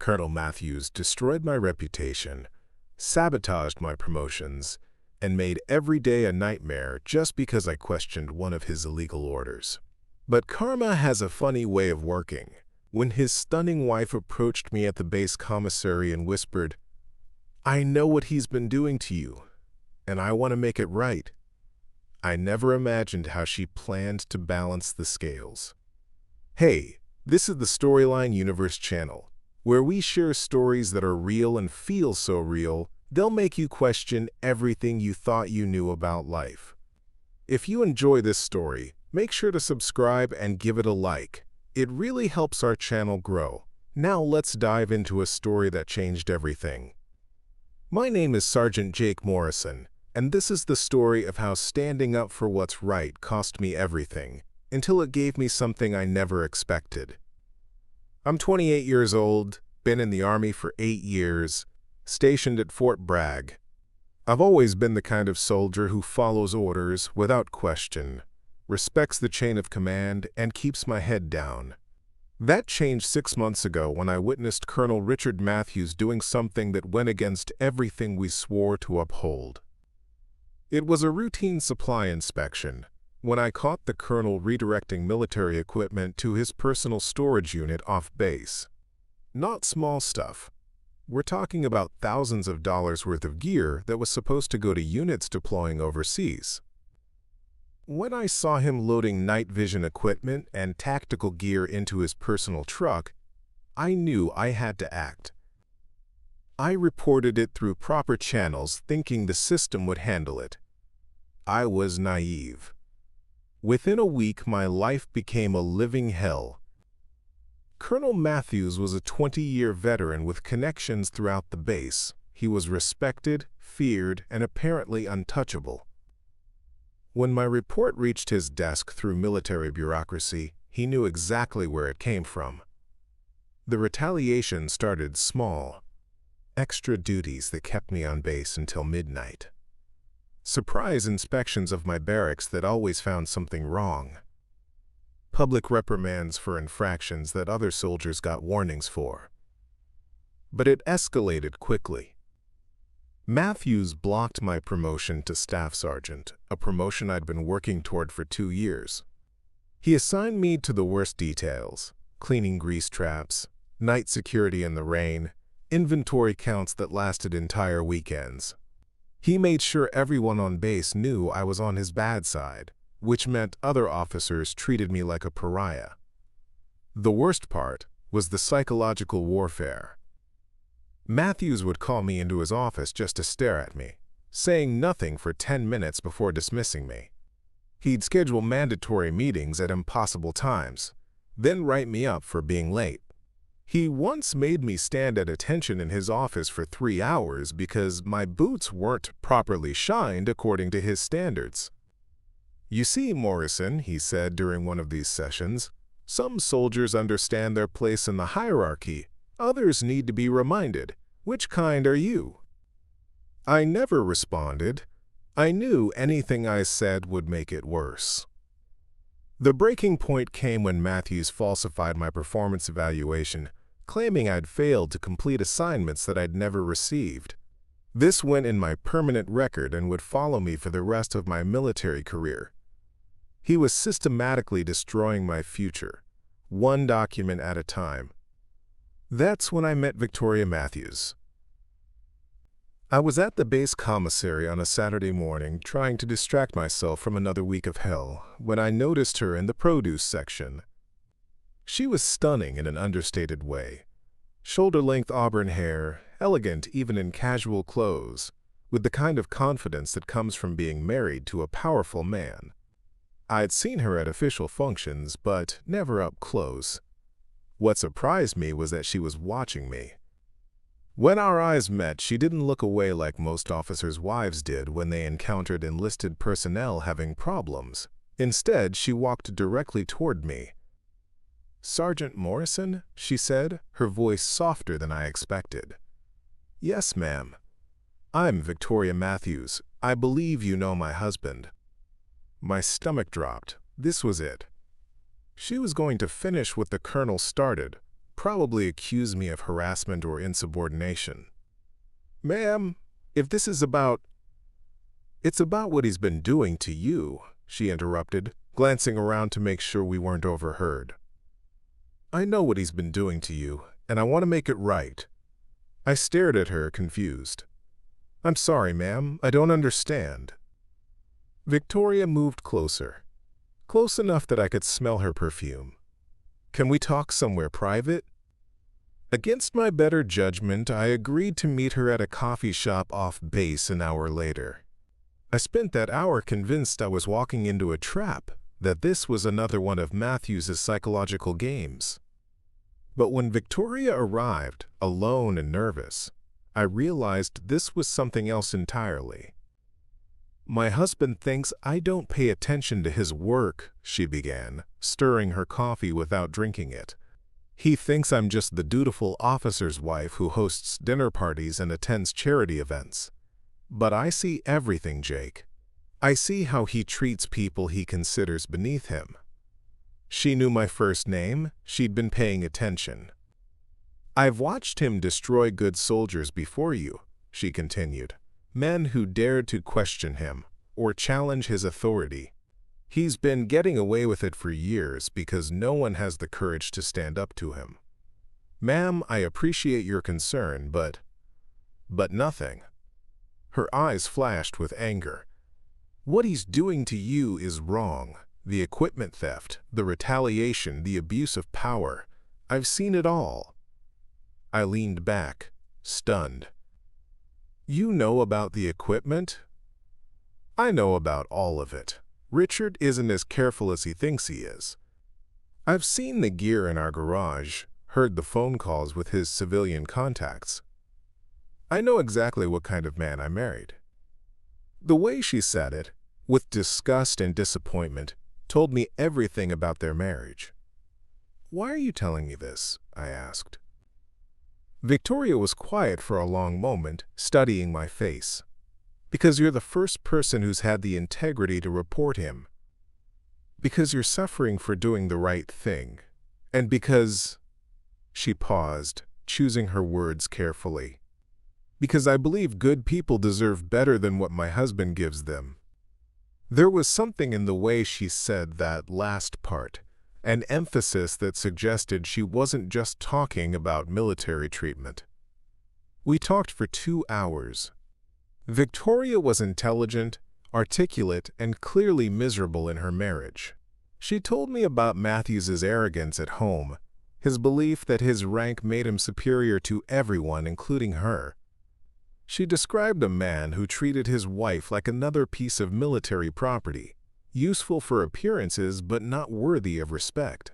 Colonel Matthews destroyed my reputation, sabotaged my promotions, and made every day a nightmare just because I questioned one of his illegal orders. But karma has a funny way of working. When his stunning wife approached me at the base commissary and whispered, "I know what he's been doing to you, and I want to make it right," I never imagined how she planned to balance the scales. Hey, this is the Storyline Universe channel, where we share stories that are real and feel so real, they'll make you question everything you thought you knew about life. If you enjoy this story, make sure to subscribe and give it a like. It really helps our channel grow. Now let's dive into a story that changed everything. My name is Sergeant Jake Morrison, and this is the story of how standing up for what's right cost me everything, until it gave me something I never expected. I'm 28 years old, been in the Army for 8 years, stationed at Fort Bragg. I've always been the kind of soldier who follows orders without question, respects the chain of command, and keeps my head down. That changed 6 months ago when I witnessed Colonel Richard Matthews doing something that went against everything we swore to uphold. It was a routine supply inspection, when I caught the colonel redirecting military equipment to his personal storage unit off base. Not small stuff. We're talking about thousands of dollars worth of gear that was supposed to go to units deploying overseas. When I saw him loading night vision equipment and tactical gear into his personal truck, I knew I had to act. I reported it through proper channels, thinking the system would handle it. I was naive. Within a week, my life became a living hell. Colonel Matthews was a 20-year veteran with connections throughout the base. He was respected, feared, and apparently untouchable. When my report reached his desk through military bureaucracy, he knew exactly where it came from. The retaliation started small. Extra duties that kept me on base until midnight. Surprise inspections of my barracks that always found something wrong. Public reprimands for infractions that other soldiers got warnings for. But it escalated quickly. Matthews blocked my promotion to staff sergeant, a promotion I'd been working toward for 2 years. He assigned me to the worst details: cleaning grease traps, night security in the rain, inventory counts that lasted entire weekends. He made sure everyone on base knew I was on his bad side, which meant other officers treated me like a pariah. The worst part was the psychological warfare. Matthews would call me into his office just to stare at me, saying nothing for 10 minutes before dismissing me. He'd schedule mandatory meetings at impossible times, then write me up for being late. He once made me stand at attention in his office for 3 hours because my boots weren't properly shined according to his standards. "You see, Morrison," he said during one of these sessions, "some soldiers understand their place in the hierarchy. Others need to be reminded. Which kind are you?" I never responded. I knew anything I said would make it worse. The breaking point came when Matthews falsified my performance evaluation, claiming I'd failed to complete assignments that I'd never received. This went in my permanent record and would follow me for the rest of my military career. He was systematically destroying my future, one document at a time. That's when I met Victoria Matthews. I was at the base commissary on a Saturday morning trying to distract myself from another week of hell when I noticed her in the produce section. She was stunning in an understated way. Shoulder-length auburn hair, elegant even in casual clothes, with the kind of confidence that comes from being married to a powerful man. I'd seen her at official functions, but never up close. What surprised me was that she was watching me. When our eyes met, she didn't look away like most officers' wives did when they encountered enlisted personnel having problems. Instead, she walked directly toward me. "Sergeant Morrison?" she said, her voice softer than I expected. "Yes, ma'am. I'm Victoria Matthews. I believe you know my husband." My stomach dropped. This was it. She was going to finish what the colonel started, probably accuse me of harassment or insubordination. Ma'am, if this is about... It's about what he's been doing to you, she interrupted, glancing around to make sure we weren't overheard. I know what he's been doing to you, and I want to make it right. I stared at her, confused. I'm sorry, ma'am, I don't understand. Victoria moved closer, close enough that I could smell her perfume. Can we talk somewhere private? Against my better judgment, I agreed to meet her at a coffee shop off base an hour later. I spent that hour convinced I was walking into a trap, that this was another one of Matthew's psychological games. But when Victoria arrived, alone and nervous, I realized this was something else entirely. My husband thinks I don't pay attention to his work, she began, stirring her coffee without drinking it. He thinks I'm just the dutiful officer's wife who hosts dinner parties and attends charity events. But I see everything, Jake. I see how he treats people he considers beneath him. She knew my first name. She'd been paying attention. I've watched him destroy good soldiers before you, she continued, men who dared to question him or challenge his authority. He's been getting away with it for years because no one has the courage to stand up to him. Ma'am, I appreciate your concern, but nothing. Her eyes flashed with anger. What he's doing to you is wrong. The equipment theft, the retaliation, the abuse of power. I've seen it all. I leaned back, stunned. You know about the equipment? I know about all of it. Richard isn't as careful as he thinks he is. I've seen the gear in our garage, heard the phone calls with his civilian contacts. I know exactly what kind of man I married. The way she said it, with disgust and disappointment, told me everything about their marriage. Why are you telling me this? I asked. Victoria was quiet for a long moment, studying my face. Because you're the first person who's had the integrity to report him. Because you're suffering for doing the right thing. And because... She paused, choosing her words carefully. Because I believe good people deserve better than what my husband gives them. There was something in the way she said that last part, an emphasis that suggested she wasn't just talking about military treatment. We talked for 2 hours. Victoria was intelligent, articulate, and clearly miserable in her marriage. She told me about Matthew's arrogance at home, his belief that his rank made him superior to everyone, including her. She described a man who treated his wife like another piece of military property, useful for appearances but not worthy of respect.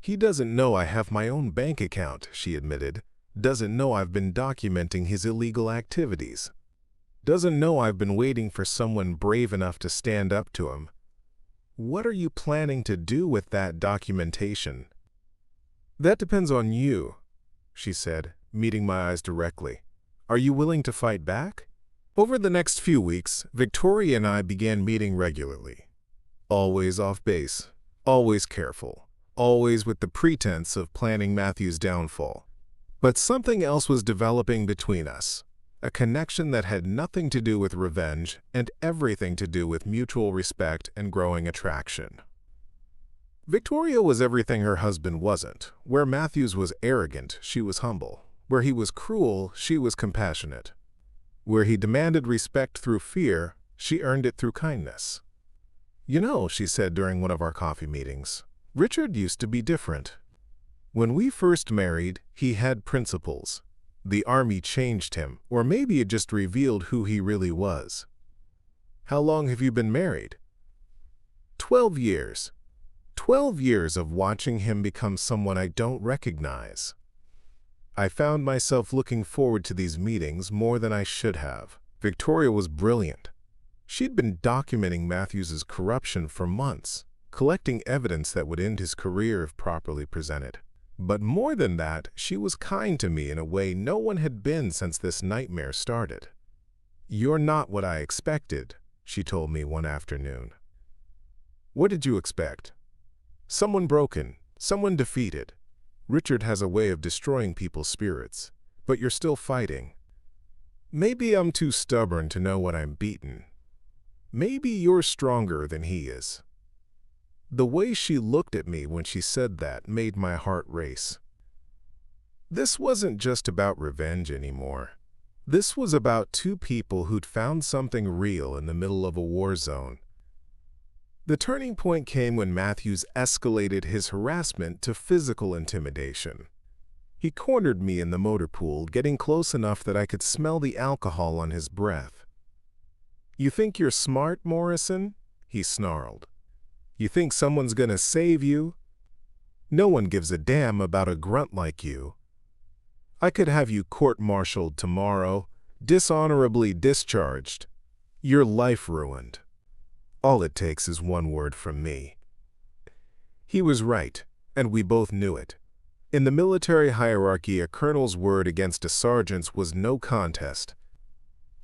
He doesn't know I have my own bank account, she admitted, doesn't know I've been documenting his illegal activities, doesn't know I've been waiting for someone brave enough to stand up to him. What are you planning to do with that documentation? That depends on you, she said, meeting my eyes directly. Are you willing to fight back? Over the next few weeks, Victoria and I began meeting regularly. Always off base, always careful, always with the pretense of planning Matthew's downfall. But something else was developing between us, a connection that had nothing to do with revenge and everything to do with mutual respect and growing attraction. Victoria was everything her husband wasn't. Where Matthews was arrogant, she was humble. Where he was cruel, she was compassionate. Where he demanded respect through fear, she earned it through kindness. You know, she said during one of our coffee meetings, Richard used to be different. When we first married, he had principles. The army changed him, or maybe it just revealed who he really was. How long have you been married? 12 years. 12 years of watching him become someone I don't recognize. I found myself looking forward to these meetings more than I should have. Victoria was brilliant. She'd been documenting Matthew's corruption for months, collecting evidence that would end his career if properly presented. But more than that, she was kind to me in a way no one had been since this nightmare started. You're not what I expected, she told me one afternoon. What did you expect? Someone broken, someone defeated. Richard has a way of destroying people's spirits, but you're still fighting. Maybe I'm too stubborn to know when I'm beaten. Maybe you're stronger than he is." The way she looked at me when she said that made my heart race. This wasn't just about revenge anymore. This was about two people who'd found something real in the middle of a war zone. The turning point came when Matthews escalated his harassment to physical intimidation. He cornered me in the motor pool, getting close enough that I could smell the alcohol on his breath. "You think you're smart, Morrison?" he snarled. "You think someone's gonna save you? No one gives a damn about a grunt like you. I could have you court-martialed tomorrow, dishonorably discharged, your life ruined. All it takes is one word from me." He was right, and we both knew it. In the military hierarchy, a colonel's word against a sergeant's was no contest.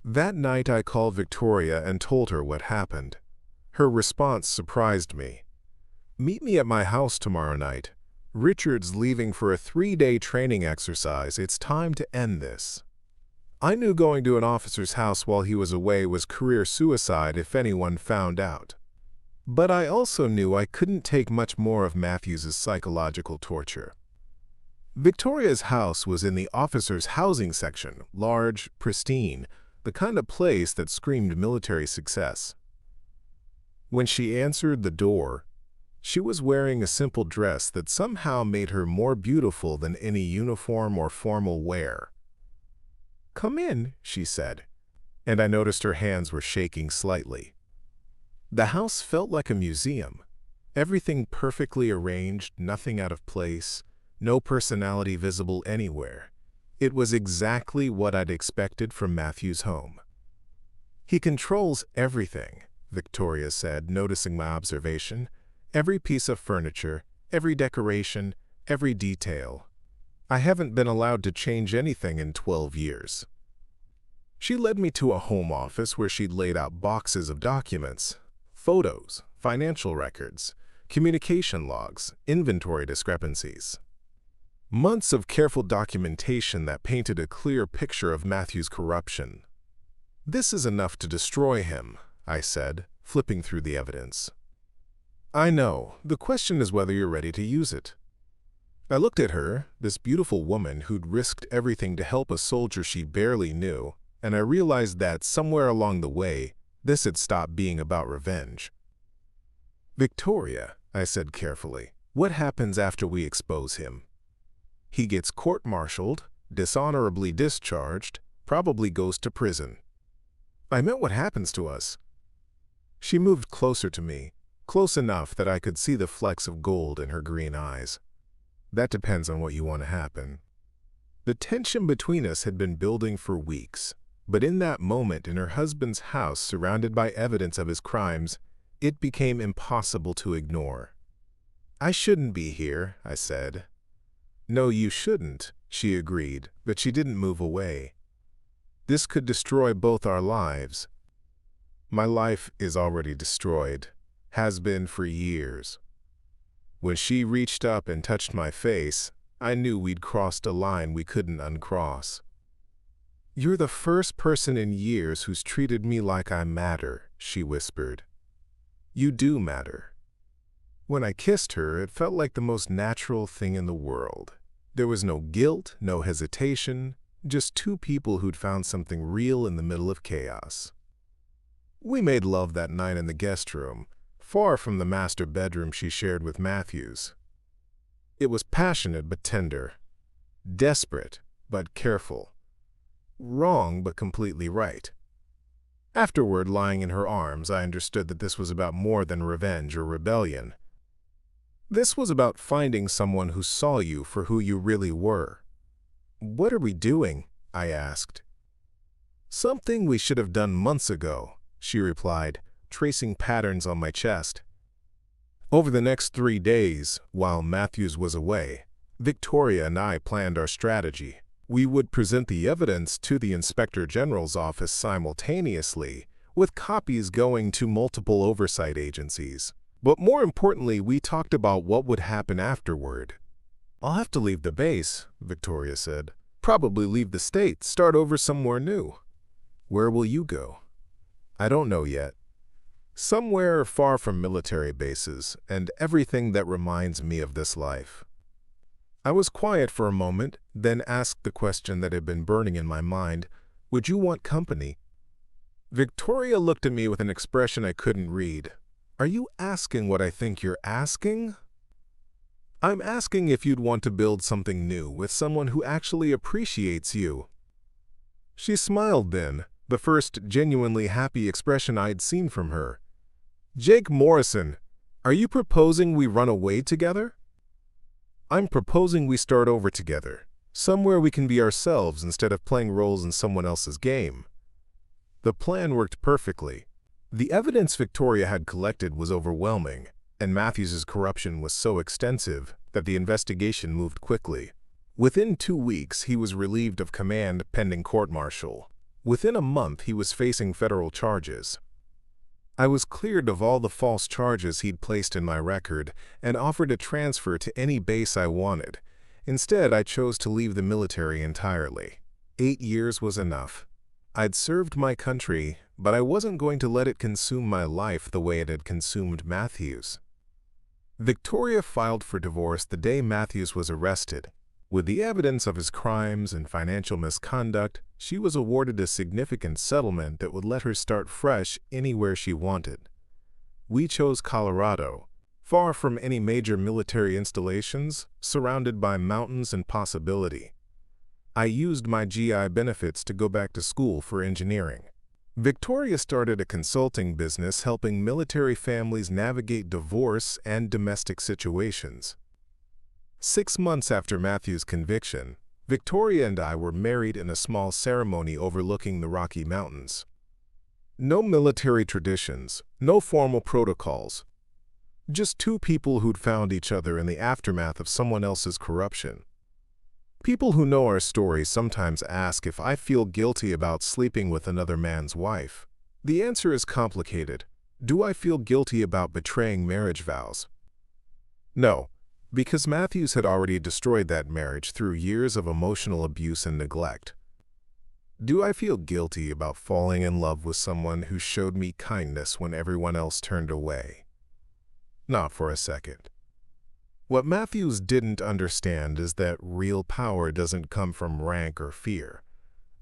That night I called Victoria and told her what happened. Her response surprised me. "Meet me at my house tomorrow night. Richard's leaving for a 3-day training exercise. It's time to end this." I knew going to an officer's house while he was away was career suicide if anyone found out. But I also knew I couldn't take much more of Matthews's psychological torture. Victoria's house was in the officers' housing section, large, pristine, the kind of place that screamed military success. When she answered the door, she was wearing a simple dress that somehow made her more beautiful than any uniform or formal wear. "Come in," she said, and I noticed her hands were shaking slightly. The house felt like a museum. Everything perfectly arranged, nothing out of place, no personality visible anywhere. It was exactly what I'd expected from Matthew's home. "He controls everything," Victoria said, noticing my observation. "Every piece of furniture, every decoration, every detail. I haven't been allowed to change anything in 12 years. She led me to a home office where she'd laid out boxes of documents, photos, financial records, communication logs, inventory discrepancies. Months of careful documentation that painted a clear picture of Matthew's corruption. "This is enough to destroy him," I said, flipping through the evidence. "I know. The question is whether you're ready to use it." I looked at her, this beautiful woman who'd risked everything to help a soldier she barely knew, and I realized that somewhere along the way, this had stopped being about revenge. "Victoria," I said carefully, "what happens after we expose him?" "He gets court-martialed, dishonorably discharged, probably goes to prison." "I meant what happens to us." She moved closer to me, close enough that I could see the flecks of gold in her green eyes. "That depends on what you want to happen." The tension between us had been building for weeks, but in that moment in her husband's house surrounded by evidence of his crimes, it became impossible to ignore. "I shouldn't be here," I said. "No, you shouldn't," she agreed, but she didn't move away. "This could destroy both our lives." "My life is already destroyed, has been for years." When she reached up and touched my face, I knew we'd crossed a line we couldn't uncross. "You're the first person in years who's treated me like I matter," she whispered. "You do matter." When I kissed her, it felt like the most natural thing in the world. There was no guilt, no hesitation, just two people who'd found something real in the middle of chaos. We made love that night in the guest room, far from the master bedroom she shared with Matthews. It was passionate but tender, desperate but careful, wrong but completely right. Afterward, lying in her arms, I understood that this was about more than revenge or rebellion. This was about finding someone who saw you for who you really were. "What are we doing?" I asked. "Something we should have done months ago," she replied, tracing patterns on my chest. Over the next 3 days, while Matthews was away, Victoria and I planned our strategy. We would present the evidence to the Inspector General's office simultaneously, with copies going to multiple oversight agencies. But more importantly, we talked about what would happen afterward. "I'll have to leave the base," Victoria said. "Probably leave the state, start over somewhere new." "Where will you go?" "I don't know yet. Somewhere far from military bases and everything that reminds me of this life." I was quiet for a moment, then asked the question that had been burning in my mind, "Would you want company?" Victoria looked at me with an expression I couldn't read. "Are you asking what I think you're asking?" "I'm asking if you'd want to build something new with someone who actually appreciates you." She smiled then, the first genuinely happy expression I'd seen from her. "Jake Morrison, are you proposing we run away together?" "I'm proposing we start over together, somewhere we can be ourselves instead of playing roles in someone else's game." The plan worked perfectly. The evidence Victoria had collected was overwhelming, and Matthews's corruption was so extensive that the investigation moved quickly. Within 2 weeks, he was relieved of command pending court-martial. Within a month, he was facing federal charges. I was cleared of all the false charges he'd placed in my record and offered a transfer to any base I wanted. Instead, I chose to leave the military entirely. 8 years was enough. I'd served my country, but I wasn't going to let it consume my life the way it had consumed Matthews. Victoria filed for divorce the day Matthews was arrested. With the evidence of his crimes and financial misconduct, she was awarded a significant settlement that would let her start fresh anywhere she wanted. We chose Colorado, far from any major military installations, surrounded by mountains and possibility. I used my GI benefits to go back to school for engineering. Victoria started a consulting business helping military families navigate divorce and domestic situations. 6 months after Matthew's conviction, Victoria and I were married in a small ceremony overlooking the Rocky Mountains. No military traditions, no formal protocols. Just 2 people who'd found each other in the aftermath of someone else's corruption. People who know our story sometimes ask if I feel guilty about sleeping with another man's wife. The answer is complicated. Do I feel guilty about betraying marriage vows? No, because Matthews had already destroyed that marriage through years of emotional abuse and neglect. Do I feel guilty about falling in love with someone who showed me kindness when everyone else turned away? Not for a second. What Matthews didn't understand is that real power doesn't come from rank or fear.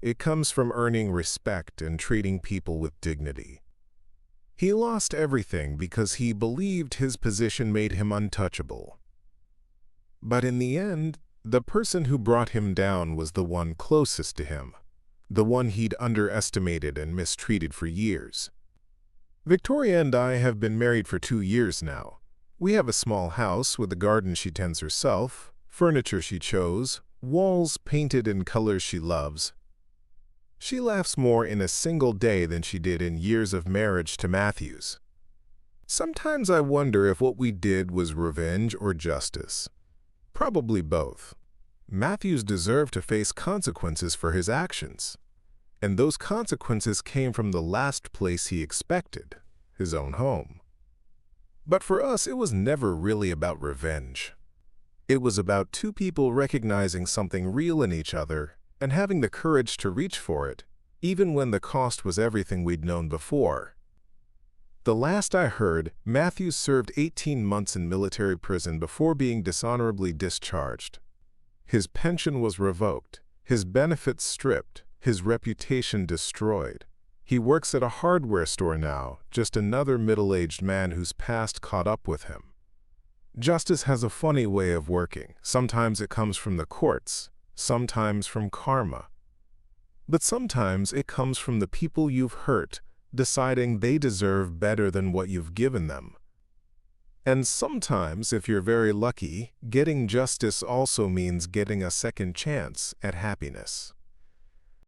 It comes from earning respect and treating people with dignity. He lost everything because he believed his position made him untouchable. But in the end, the person who brought him down was the one closest to him, the one he'd underestimated and mistreated for years. Victoria and I have been married for 2 years now. We have a small house with a garden she tends herself, furniture she chose, walls painted in colors she loves. She laughs more in a single day than she did in years of marriage to Matthews. Sometimes I wonder if what we did was revenge or justice. Probably both. Matthews deserved to face consequences for his actions, and those consequences came from the last place he expected, his own home. But for us, it was never really about revenge. It was about 2 people recognizing something real in each other and having the courage to reach for it, even when the cost was everything we'd known before. The last I heard, Matthews served 18 months in military prison before being dishonorably discharged. His pension was revoked, his benefits stripped, his reputation destroyed. He works at a hardware store now, just another middle-aged man whose past caught up with him. Justice has a funny way of working. Sometimes it comes from the courts, sometimes from karma. But sometimes it comes from the people you've hurt, deciding they deserve better than what you've given them. And sometimes, if you're very lucky, getting justice also means getting a second chance at happiness.